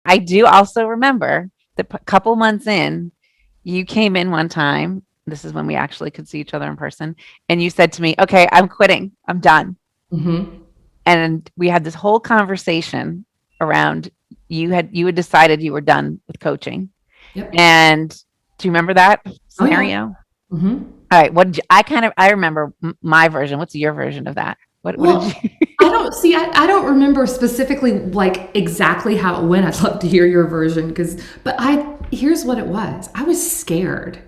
I do also remember the couple months in, you came in one time. This is when we actually could see each other in person. And you said to me, okay, I'm quitting. I'm done. Mm-hmm. And we had this whole conversation around you had decided you were done with coaching. Yep. And do you remember that Oh yeah. scenario? Mm-hmm. All right. What did you, I remember my version. What's your version of that? What did Well, you? I don't see. I don't remember specifically like exactly how it went. I'd love to hear your version but here's what it was. I was scared.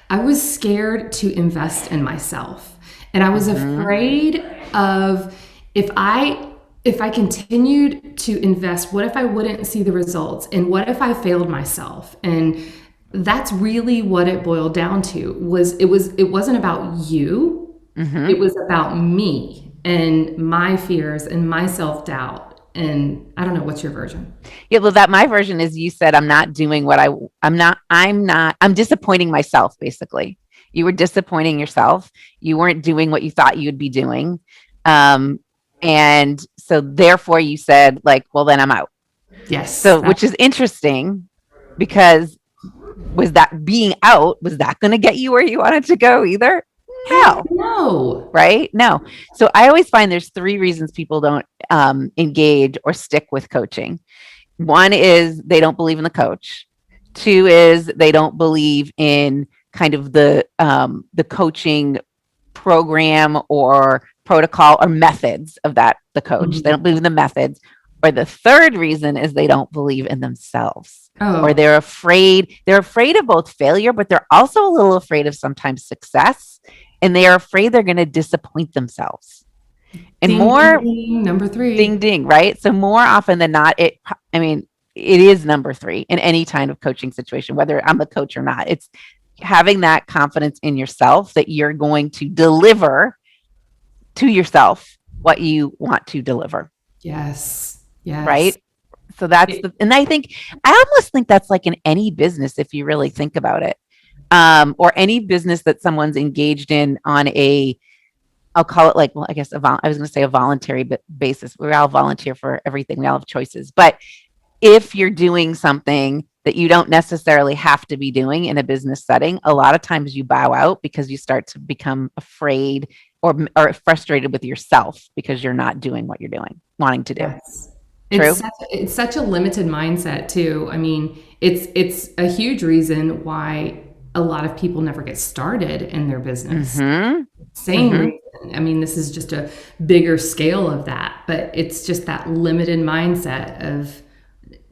I was scared to invest in myself, and I was Mhm. afraid of if I continued to invest, what if I wouldn't see the results, and what if I failed myself? And that's really what it boiled down to. It wasn't about you. It Mhm. was about me and my fears and my self-doubt. And I don't know, what's your version? Yeah, well, that my version is you said I'm not doing what I'm disappointing myself, basically. You were disappointing yourself. You weren't doing what you thought you would be doing. Um, and so therefore you said, like, well, then I'm out. Yes. So, which is interesting because was that being out, was that going to get you where you wanted to go either? Heck No, no. right? No. So I always find there's three reasons people don't engage or stick with coaching. One is they don't believe in the coach. Two is they don't believe in kind of the coaching program or protocol or methods of the coach. They Mhm. don't believe in the methods. Or the third reason is they don't believe in themselves. Or Oh, they're afraid of both failure, but they're also a little afraid of sometimes success. And they are afraid they're going to disappoint themselves. And ding, ding, more ding. Number ding three. ding, right? So more often than not, I mean, it is number three in any kind of coaching situation, whether I'm the coach or not. It's having that confidence in yourself that you're going to deliver to yourself what you want to deliver, Yes. Yes. right? So that's It- and I almost think that's like in any business, if you really think about it, or any business that someone's engaged in on I'll call it, like, well, I guess I was going to say a voluntary basis. We all volunteer for everything. We all have choices. But if you're doing something that you don't necessarily have to be doing in a business setting, a lot of times you bow out because you start to become afraid or frustrated with yourself because you're not doing what you're wanting to do. yes. True? It's such a limited mindset too. I mean, it's a huge reason why a lot of people never get started in their business. Mm-hmm. Same Mm-hmm. reason. I mean, this is just a bigger scale of that, but it's just that limited mindset of,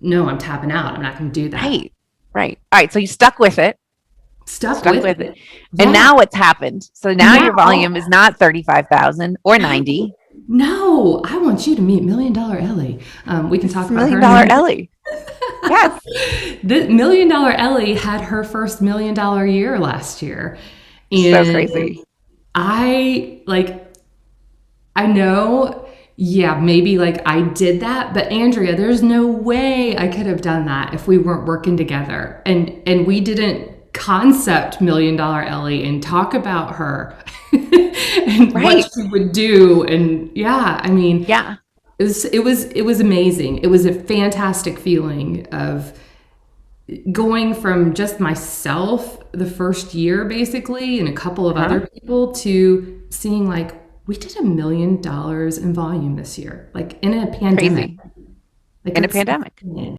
no, I'm tapping out. I'm not going to do that. Right. Right. All right. So you stuck with it. Stuck Stuck with with it. it. And Yeah. now what's happened? So now Now, your volume is not 35,000 or 90. no, I want you to meet Million Dollar Ellie. We can This talk is about million her in a dollar minute. Ellie. Yes. The Million Dollar Ellie had her first $1 million year last year. So And crazy. I like, I know, yeah, maybe like I did that, but Andrea, there's no way I could have done that if we weren't working together. And we didn't concept $1 million Ellie and talk about her and what Right. she would do. And yeah, I mean, Yeah. it was amazing. It was a fantastic feeling of going from just myself the first year basically and a couple of Uh-huh. other people to seeing like we did $1 million in volume this year, like in a pandemic. Crazy. Like In a that's pandemic. insane.